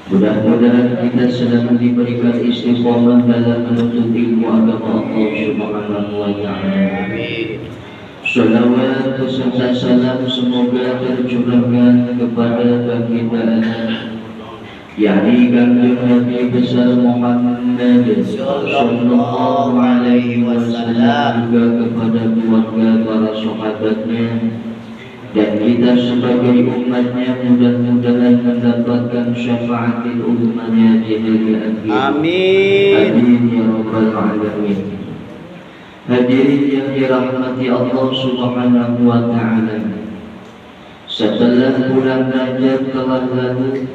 Mudah-mudahan kita sedang diberikan istiqomah dalam menuntut ilmu agama Allah Subhanahu wa Ta'ala. Salawat beserta salam semoga tercurahkan kepada baginda yakni Kanjeng Nabi besar Muhammad sallallahu alaihi wasallam, juga kepada keluarga para sahabatnya, dan kita sebagai umatnya mudah-mudahan mendapatkan syafaatil ummahnya di hari akhir. Amin. Amin ya rabbal alamin. Hadirin yang dirahmati Allah Subhanahu wa Ta'ala, setelah bulan Rajab telah lalu,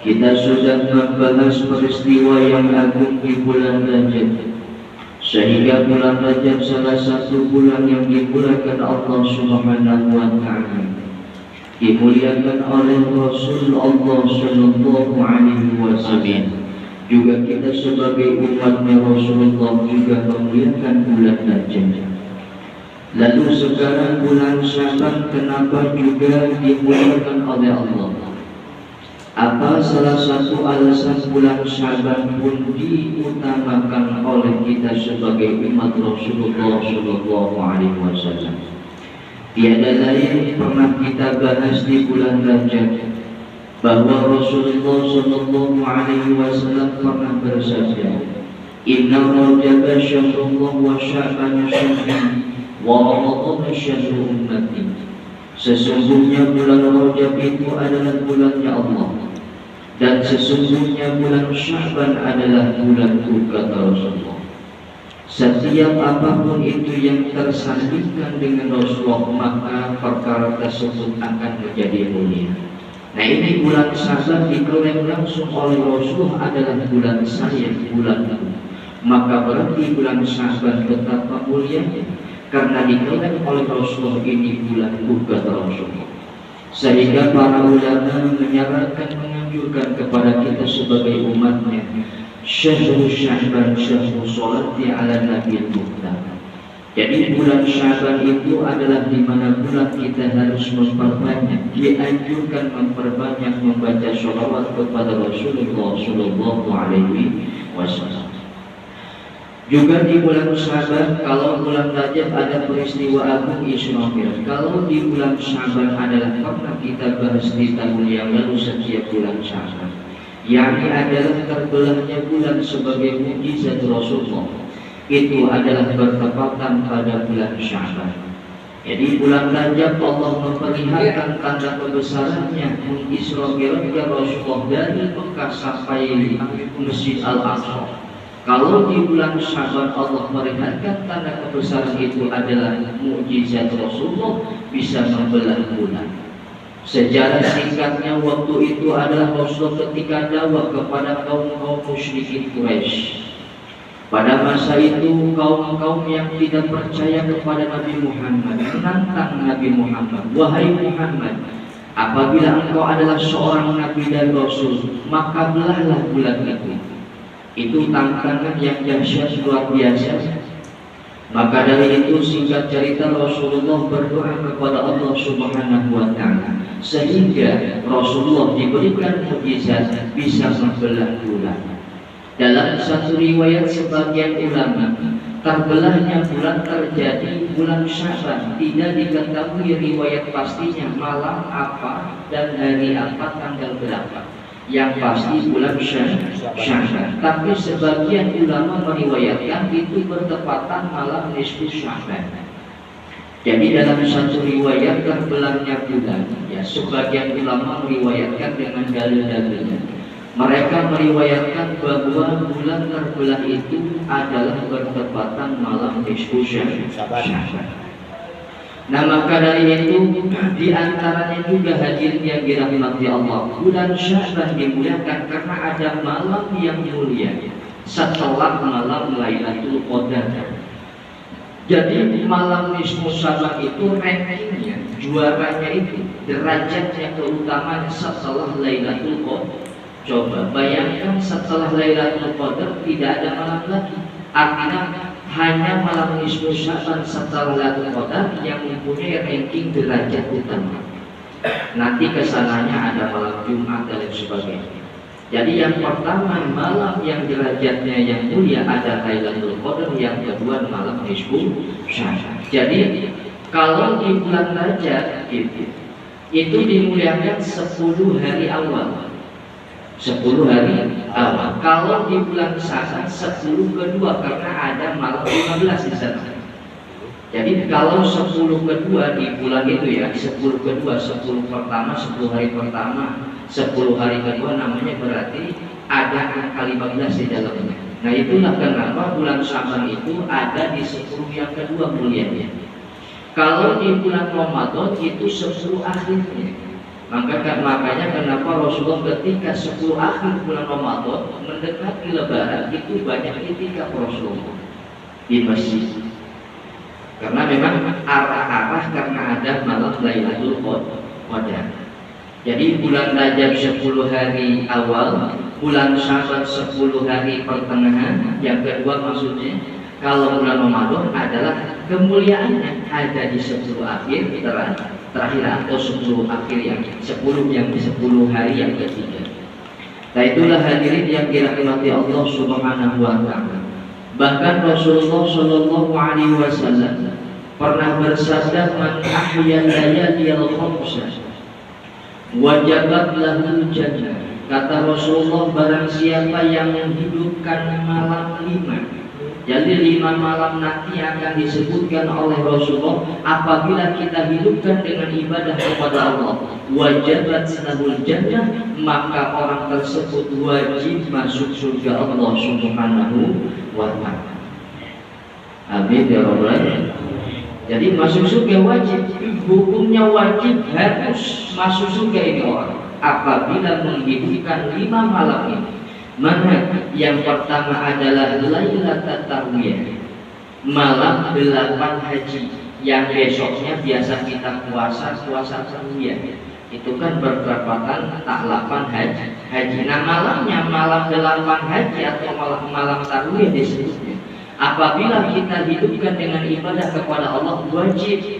kita sudah membahas peristiwa yang agung di bulan Rajab, sehingga bulan Rajab salah satu bulan yang dimuliakan Allah Subhanahu wa Ta'ala, dimuliakan oleh Rasul Allah Sallallahu Alaihi Wasallam. Juga kita sebagai umatnya Rasulullah juga memuliakan bulan Rajab. Lalu sekarang bulan Syaban kenapa juga dimuliakan oleh Allah? Apa salah satu alasan bulan Syaban pun diutamakan oleh kita sebagai umat Rasulullah Sallallahu Alaihi Wasallam? Tiada lain pernah kita bahas di bulan Rajab bahwa Rasulullah Sallallahu Alaihi Wasallam pernah bersabda, Inna Rajab syahrullah wa Sya'ban syahri wa Ramadan syahru ummati. Sesungguhnya bulan Rajab itu adalah bulannya Allah, dan sesungguhnya bulan Sya'ban adalah bulanku, kata Rasulullah. Setiap apapun itu yang tersandingkan dengan Rasulullah, maka perkara tersebut akan menjadi mulia. Nah, ini bulan Syaban diklaim langsung oleh Rasulullah adalah bulan saya, bulanku. Maka berarti bulan Syaban betapa mulianya, karena diklaim oleh Rasulullah ini bulanku, kata Rasulullah. Sehingga para ulama menyarankan, menganjurkan kepada kita sebagai umatnya, Syahrul Sya'ban syahru sholati ala Nabi Muhammad. Jadi bulan Syaban itu adalah di mana bulan kita harus memperbanyak, dianjurkan memperbanyak membaca sholawat kepada Rasulullah Sallallahu Alaihi Wasallam. Juga di bulan Syaban, kalau bulan Rajab ada peristiwa agung Isra Mi'raj. Kalau di bulan Syaban adalah pernah kita bahas di tahun yang lalu setiap bulan Syaban, yakni adalah terbelahnya bulan sebagai mukjizat Rasulullah. Itu adalah bertepatan pada bulan Syaban. Jadi bulan Rajab Allah memperlihatkan tanda kebesarannya Isra Mi'rajnya Rasulullah dari Mekah sampai Masjid Al-Aqsa. Kalau di bulan Syaban Allah melihatkan tanda kebesaran itu adalah mukjizat Rasulullah bisa membelah bulan. Sejarah singkatnya waktu itu adalah Rasulullah ketika dakwah kepada kaum-kaum musyrikin Quraisy. Pada masa itu kaum-kaum yang tidak percaya kepada Nabi Muhammad menantang Nabi Muhammad, wahai Muhammad, apabila engkau adalah seorang Nabi dan Rasul, maka belahlah bulan itu. Itu tantangan yang dahsyat luar biasa. Maka dari itu singkat cerita Rasulullah berdoa kepada Allah Subhanahu wa Ta'ala, sehingga Rasulullah diberikan mukjizat bisa membelah bulan. Dalam satu riwayat sebagian ulama, terbelahnya bulan terjadi bulan Syaban. Tidak diketahui riwayat pastinya malam apa dan hari apa, tanggal berapa. Yang pasti bulan Syaban. Tapi sebagian ulama meriwayatkan itu bertepatan malam nisfu Syaban. Jadi dalam satu riwayat terbelahnya bulan, ya sebagian ulama meriwayatkan dengan dalil-dalilnya. Mereka meriwayatkan bahwa bulan terbelah itu adalah bertepatan malam nisfu Syaban. Nah, maka dari itu di antaranya juga hadirin yang dirahmati Allah, bulan Syaban dimuliakan karena ada malam yang mulia setelah malam Lailatul Qadar. Jadi malam nisfu Syaban itu rankingnya, juaranya itu, derajatnya, keutamaan setelah Lailatul Qadar. Coba bayangkan setelah Lailatul Qadar tidak ada malam lagi. Artinya hanya malam nisfu Syaban setelah Lailatul Qadar yang mempunyai ranking derajat utama. Nanti kesananya ada malam Jumat dan lain sebagainya. Jadi yang pertama malam yang derajatnya yang mulia ada Lailatul Qadar, yang kedua malam nisfu Sya'ban. Jadi kalau di bulan Rajab itu dimuliakan 10 hari awal. 10 hari awal. Kalau di bulan Sya'ban 10 kedua, karena ada malam 15 di sana. Jadi kalau 10 kedua di bulan itu ya, 10 kedua, 10 pertama, 10 hari pertama, 10 hari kedua, namanya berarti ada angka 15 di dalamnya. Nah itulah kenapa bulan Sya'ban itu ada di 10 yang kedua mulianya. Kalau di bulan Ramadan itu 10 akhirnya. Makanya kenapa Rasulullah ketika 10 akhir bulan Ramadan mendekati Lebaran itu banyak itikaf Rasulullah di masjid. Karena memang arah-arah karena ada malam Lailatul Qadar. Jadi bulan Rajab 10 hari awal, bulan Sya'ban 10 hari pertengahan, yang kedua maksudnya kalau bulan Ramadan adalah kemuliaannya ada di 10 akhir terakhir atau 10 akhir yang 10 hari yang ketiga. Nah itulah hadirin yang dirahmati Allah Subhanahu wa taala. Bahkan Rasulullah Shallallahu Alaihi Wasallam pernah bersabda, "Man ahya layaliyal khamsah wajabat lahul jannah." Kata Rasulullah, barang siapa yang menghidupkan malam 5, jadi 5 malam nanti akan disebutkan oleh Rasulullah, apabila kita hidupkan dengan ibadah kepada Allah, wajabat lahul jannah, maka orang tersebut wajib masuk surga Allah Subhanahu wa taala. Amin ya rabbal alamin. Jadi masuk surga wajib, hukumnya wajib, harus masuk surga ini orang apabila menghidupkan 5 malam ini. Mana yang pertama adalah Lailatul Tarwiyah, malam 8 haji, yang besoknya biasa kita puasa tarwiyah. Itu kan bertepatan tak 8 haji. Nah malamnya malam 8 haji atau malam tarwiyah disebutnya. Apabila kita hidupkan dengan ibadah kepada Allah, wajib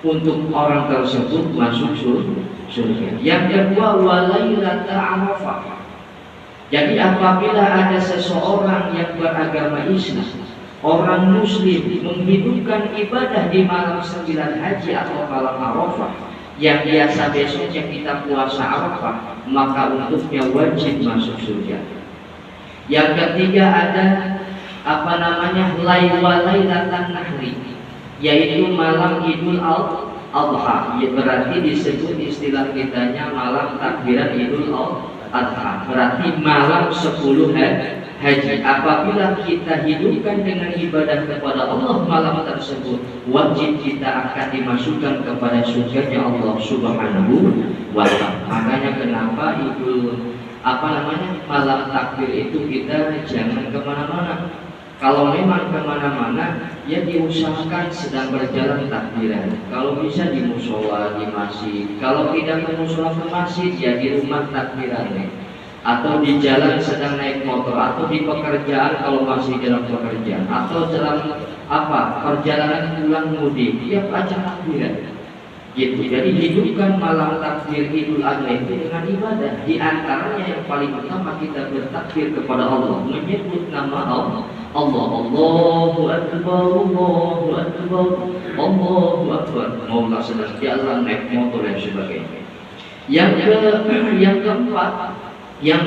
untuk orang tersebut masuk surga. Yang kedua, Lailatul Arafah. Jadi apabila ada seseorang yang beragama Islam, orang Muslim, menghidupkan ibadah di malam 9 haji atau malam Arafah, yang biasa besoknya kita puasa Arafah, maka untuknya wajib masuk surga. Yang ketiga ada Lailatul Nahri, yaitu malam Idul Adha. Berarti disebut istilah kitanya malam takbiran Idul Adha, berarti malam 10 haji. Apabila kita hidupkan dengan ibadah kepada Allah malam tersebut, wajib kita akan dimasukkan kepada surganya Allah Subhanahu wa taala. Makanya kenapa malam takbir itu kita jangan kemana-mana. Kalau memang kemana-mana, ya diusahakan sedang berjalan takbiran. Kalau bisa di musola, di masjid. Kalau tidak ke musola, ke masjid, ya di rumah takbirannya. Atau di jalan sedang naik motor, atau di pekerjaan kalau masih dalam pekerjaan, atau dalam perjalanan pulang mudik, ya baca takbiran. Gitu. Jadi hidupkan malam takbir Idul Adha itu dengan ibadah. Di antaranya yang paling utama kita bertakbir kepada Allah, menyebut nama Allah. Allahu Akbar, Allahu Akbar, Allahu Akbar. Maulah sedang jalan naik motor dan sebagainya. Yang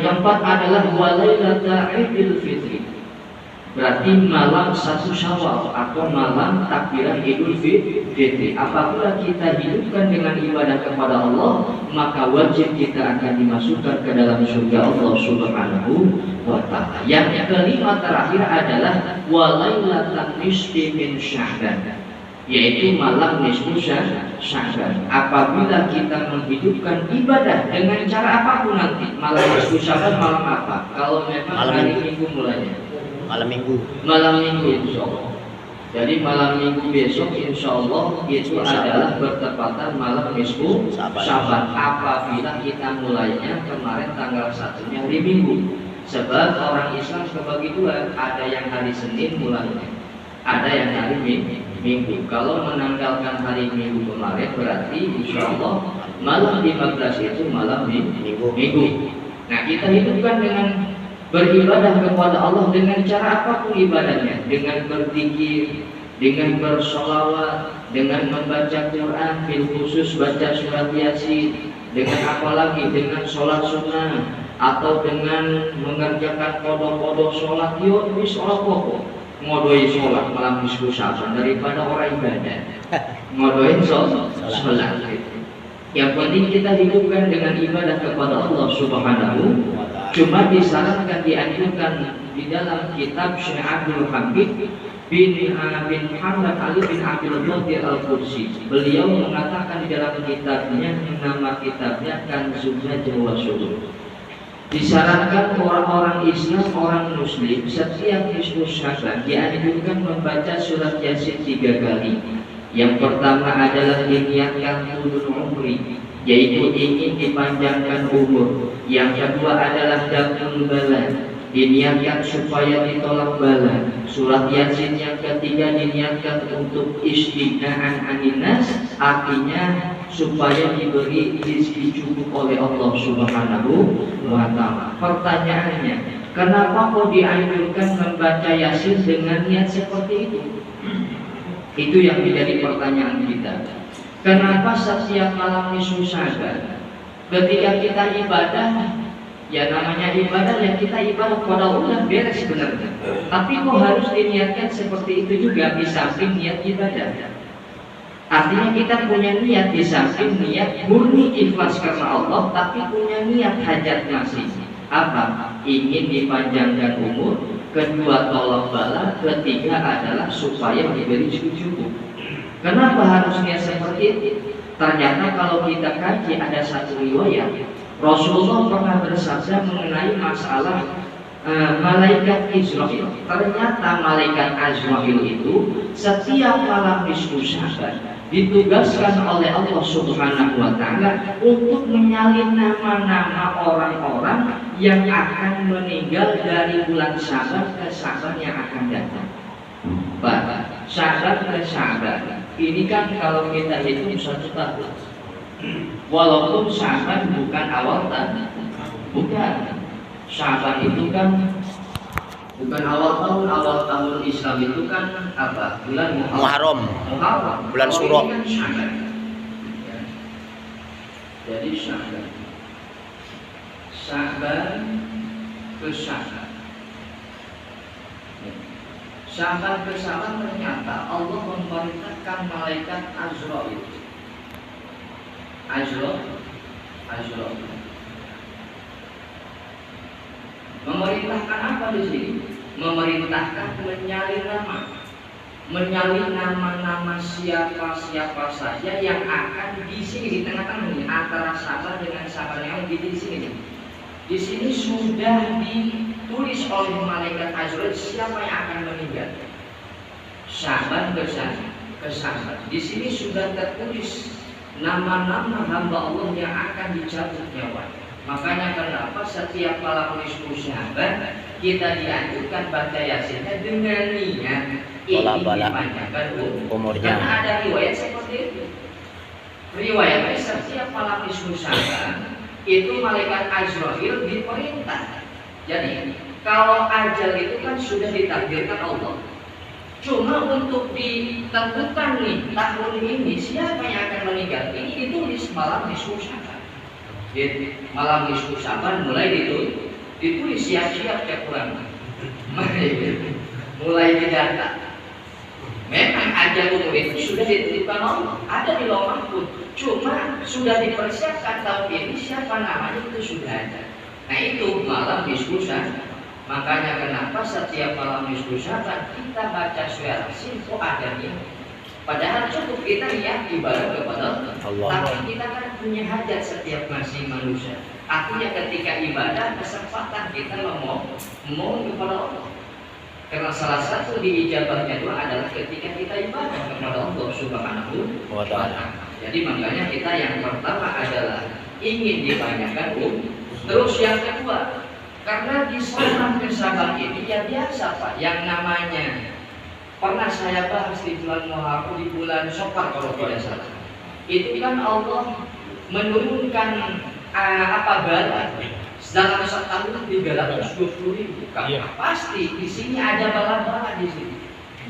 keempat adalah Lailatul Idul Fitri. Berarti malam 1 Syawal atau malam takbiran Idul Fitri. Apabila kita hidupkan dengan ibadah kepada Allah, maka wajib kita akan dimasukkan ke dalam surga Allah Subhanahu wa taala. Yang kelima terakhir adalah Lailatul Nisfi min Sya'ban, yaitu malam nisfu Sya'ban. Apabila kita menghidupkan ibadah dengan cara apapun nanti, malam nisfu Sya'ban malam apa? Kalau memang hari Minggu mulanya malam minggu insya Allah. Jadi malam minggu besok insya Allah itu adalah bertepatan malam nisfu Sya'ban. Apabila kita mulainya kemarin tanggal 1-nya hari Minggu. Sebab orang Islam kebagi dua, ada yang hari Senin mulainya, ada yang hari Minggu. Kalau menanggalkan hari Minggu kemarin berarti insya Allah malam 15 itu malam Minggu. Nah, kita hidupkan dengan beribadah kepada Allah dengan cara apapun ibadahnya, dengan berzikir, dengan bersolawat, dengan membaca Quran, bil khusus baca surat Yasin, dengan apa lagi, dengan sholat sunnah, atau dengan mengerjakan kodok-kodok sholat. Yuk, ini sholat pokok ngodoi sholat malam minggu saban daripada orang ibadah ngodoin sholat. Yang penting kita hidupkan dengan ibadah kepada Allah Subhanahu. Cuma disarankan, dianjurkan di dalam kitab Syekh Abdul Hamid bin Muhammad Ali bin Abdul Qadir Al-Qudsi. Beliau mengatakan di dalam kitabnya, nama kitabnya Kanzun Najwa wa Syuhur, disarankan orang-orang Islam, orang Muslim setiap nisfu Syaban dianjurkan membaca surat Yasin 3 kali. Yang pertama adalah diniatkan tulul umri, yaitu ingin dipanjangkan umur. Yang kedua adalah daful bala, diniatkan supaya ditolak bala. Surat Yasin yang ketiga diniatkan untuk istighna'an aninas, artinya supaya diberi rezeki cukup oleh Allah Subhanahu wa ta'ala. Pertanyaannya, kenapa kok dianjurkan membaca Yasin dengan niat seperti itu? Itu yang menjadi pertanyaan kita. Kenapa setiap malam nisfu Syaban ketika kita ibadah, ya namanya ibadah, ya kita ibadah kepada Allah beres sebenarnya. Tapi kok harus diniatkan seperti itu juga di samping niat ibadah? Artinya kita punya niat di samping niat murni ikhlas karena Allah, tapi punya niat hajat masih apa? Ingin dipanjangkan umur, kedua tolak bala, ketiga adalah supaya diberi cucu. Kenapa harus niat seperti itu? Ternyata kalau kita kaji ada satu riwayat Rasulullah pernah bersabda mengenai masalah malaikat Israfil. Ternyata malaikat Azrail itu setiap malam nisfu Syaban ditugaskan oleh Allah Subhanahu wa ta'ala untuk menyalin nama-nama orang-orang yang akan meninggal dari bulan Syaban ke Syaban yang akan datang. Syaban ke Syaban ini kan kalau kita hitung 1 tahun, walaupun Syaban bukan awal tahun, bukan. Syaban itu kan bukan awal tahun Islam itu kan apa? Bulan Muharram. Bulan Syuro. Kan Syaban. Ya. Jadi Syaban ke Syaban. Syaban ke Syaban ternyata Allah memerintahkan malaikat Azrail. Memerintahkan apa di sini? Memerintahkan menyalin nama siapa saja yang akan di sini di tengah-tengah ini antara Syaban dengan Syaban yang di sini. Di sini sudah ditulis oleh malaikat Azrail siapa yang akan meninggal. Syaban ke Syaban. Di sini sudah tertulis nama-nama hamba Allah yang akan dicabut nyawanya. Makanya kenapa setiap malam nisfu Syaban kita dianjurkan baca Yasinnya dengan niat ingin dipanjangkan umurnya. Karena ada riwayat seperti itu. Riwayatnya setiap malam nisfu Syaban itu malaikat Azrail diperintah. Jadi kalau ajal itu kan sudah ditakdirkan Allah. Cuma untuk ditentukan nih tahun ini siapa yang akan meninggal, ini ditulis malam nisfu Syaban. Jadi malam nisfu Syaban mulai ditulis siap-siap cek kurang. Mulai didata. Memang ajal umur itu sudah ditentukan Allah, ada di lauh mahfuz. Cuma sudah dipersiapkan tahun ini siapa namanya itu sudah ada. Nah itu malam nisfu Syaban. Makanya kenapa setiap malam nisfu Syaban kita baca surat Yasin kok ada ini? Padahal cukup kita lihat ibadah kepada Allah. Tapi kita kan punya hajat setiap masih manusia. Artinya ketika ibadah kesempatan kita memohon kepada Allah. Karena salah satu diijabahnya doa adalah ketika kita ibadah kepada Allah Subhanahu wa ta'ala. Jadi makanya kita yang pertama adalah ingin dipanjangkan umur. Terus yang kedua, karena di sholat ke Syaban ini ya biasa Pak, yang namanya pernah saya bahas di bulan Muharram, di bulan Syawal kalau tidak salah. Itu kan Allah menurunkan bala Dalam setahun 320.000. Pasti di sini ada bala-bala di sini.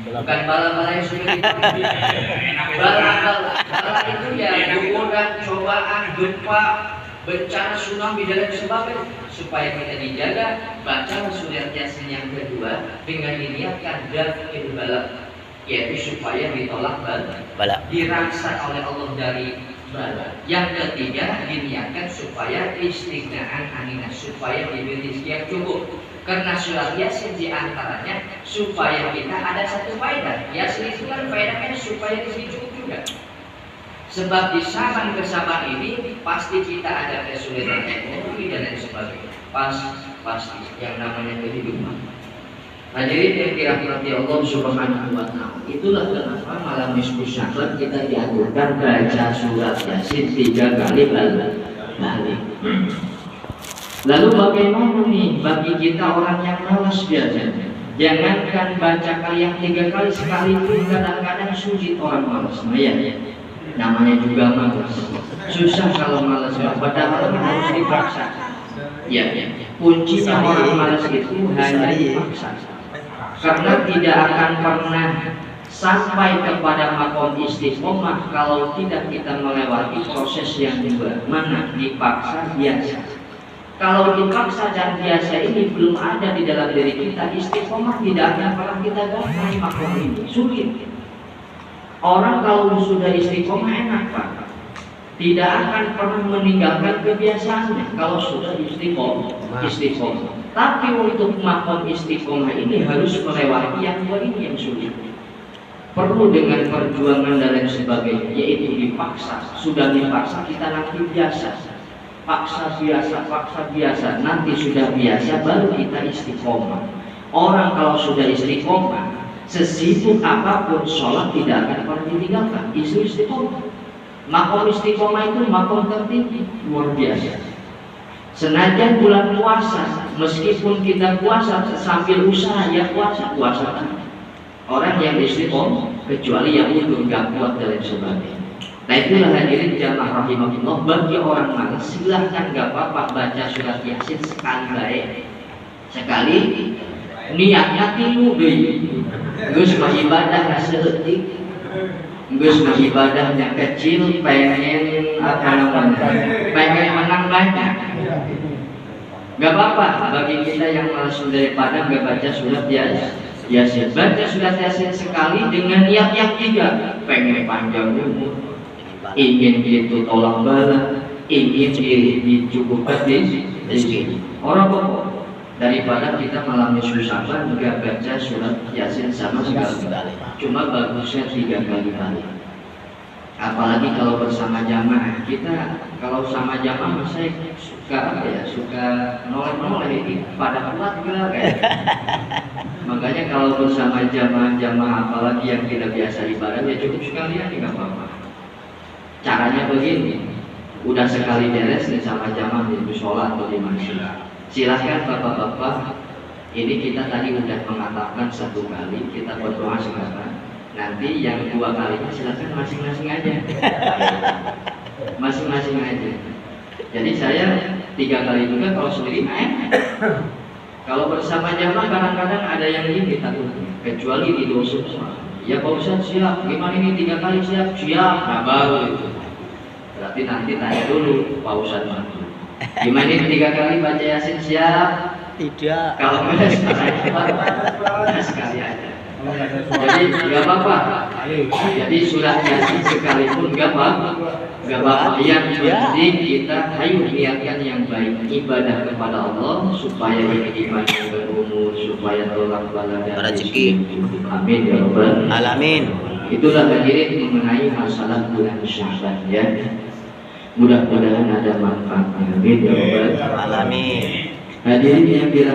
Bukan bala-bala yang sudah dipakai. Bala itu ya godaan, cobaan, gempa, bencana, tsunami dan lain sebagainya. Supaya kita dijaga, baca surat Yasin yang kedua dengan diniatkan daf'il bala, yaitu supaya ditolak bala, dirasa oleh Allah dari bala. Yang ketiga diniatkan supaya istighnaan aninas, supaya diberi rezeki yang cukup. Karena surat Yasin diantaranya supaya kita ada satu faedah. Yasin itu kan faedahnya supaya rezeki cukup juga. Sebab di zaman kesabaran ini pasti kita ada kesulitan ekonomi dan lain sebagainya. Pasti yang namanya kehidupan. Hadirin yang dirahmati Allah Subhanahu wa Ta'ala. Itulah kenapa malam Nisfu Sya'ban kita dianjurkan baca surat Yasin 3 kali balik. Lalu bagaimana nih bagi kita orang yang malas biasanya? Jangankan baca kali yang 3 kali sekalipun kadang-kadang sulit orang malas. Namanya juga malas. Susah kalau malas, padahal harus dipaksa. Ya. Kuncinya orang malas itu hanya dipaksa. Karena tidak akan pernah sampai kepada makom istiqomah kalau tidak kita melewati proses yang dua. Mana dipaksa biasa. Kalau dipaksa dan biasa ini belum ada di dalam diri kita, istiqomah tidak akan pernah kita gapai makom ini. Sulit. Orang kalau sudah istiqomah enak Pak, tidak akan pernah meninggalkan kebiasaannya kalau sudah istiqomah. Tapi untuk makom istiqomah ini harus melewati yang dua ini yang sulit. Perlu dengan perjuangan dan lain sebagainya, yaitu dipaksa. Sudah dipaksa kita nanti biasa. Paksa biasa, nanti sudah biasa baru kita istiqomah. Orang kalau sudah istiqomah, sesibuk apapun sholat tidak akan pernah ditinggalkan. Itu istiqomah. Makom istiqomah itu makom tertinggi, luar biasa. Senajan bulan puasa, meskipun kita puasa sambil usaha ya puasa. Orang yang istiqomah, kecuali yang itu nggak kuat dan lain sebagainya. Nah itulah hadirin jamaah rahimahullah, bagi orang malas silahkan gak apa-apa baca surat Yasin sekali baik. Sekali niatnya tilu deh. Gus mah ibadah seutik. Gus mah ibadahnya kecil, pengen pengen menang banyak. Gak apa-apa bagi kita yang malas daripada gak baca surat Yasin. Baca surat Yasin sekali dengan niat yang tiga, pengen panjang umur, ingin itu tolak bala, ingin dicukupkan rezeki. Orang pokok daripada kita malam Nisfu Sya'ban juga baca surat Yasin sama sekali. Cuma bagusnya 3 kali. Apalagi kalau bersama jamaah. Kita kalau sama jamaah saya suka noleh ini pada keluarga kayak. Makanya kalau bersama jamaah apalagi yang tidak biasa ibadah ya cukup sekalian nggak apa-apa. Caranya begini, udah sekali beres nih sama jamaah di sholat atau di masjid. Silahkan bapak-bapak, ini kita tadi udah mengatakan 1 kali, kita berdoa sekarang. Nanti yang 2 kalinya silahkan masing-masing aja. Masing-masing aja. Jadi saya 3 kali juga kalau sendiri main. Kalau bersama jamaah kadang-kadang ada yang ini takutnya, kecuali di dosa. Ya Pak Ustadz siap, gimana ini 3 kali siap? Nah baru itu. Berarti nanti tanya dulu Pak Ustadz maju. Gimana ini 3 kali baca Yasin siap? Tidak. Kalau ada sekali aja. Jadi nggak apa-apa. Jadi surat Yasin sekalipun nggak apa-apa. Yang penting kita ayo niatkan yang baik, ibadah kepada Allah supaya ini dipanjangkan umur, supaya tolak bala dan rezeki. Amin ya rabbal alamin. Itulah hadirin mengenai masalah bulan Sya'ban ya. Mudah-mudahan ada manfaatnya. Amin ya rabbal alamin. Hadirin yang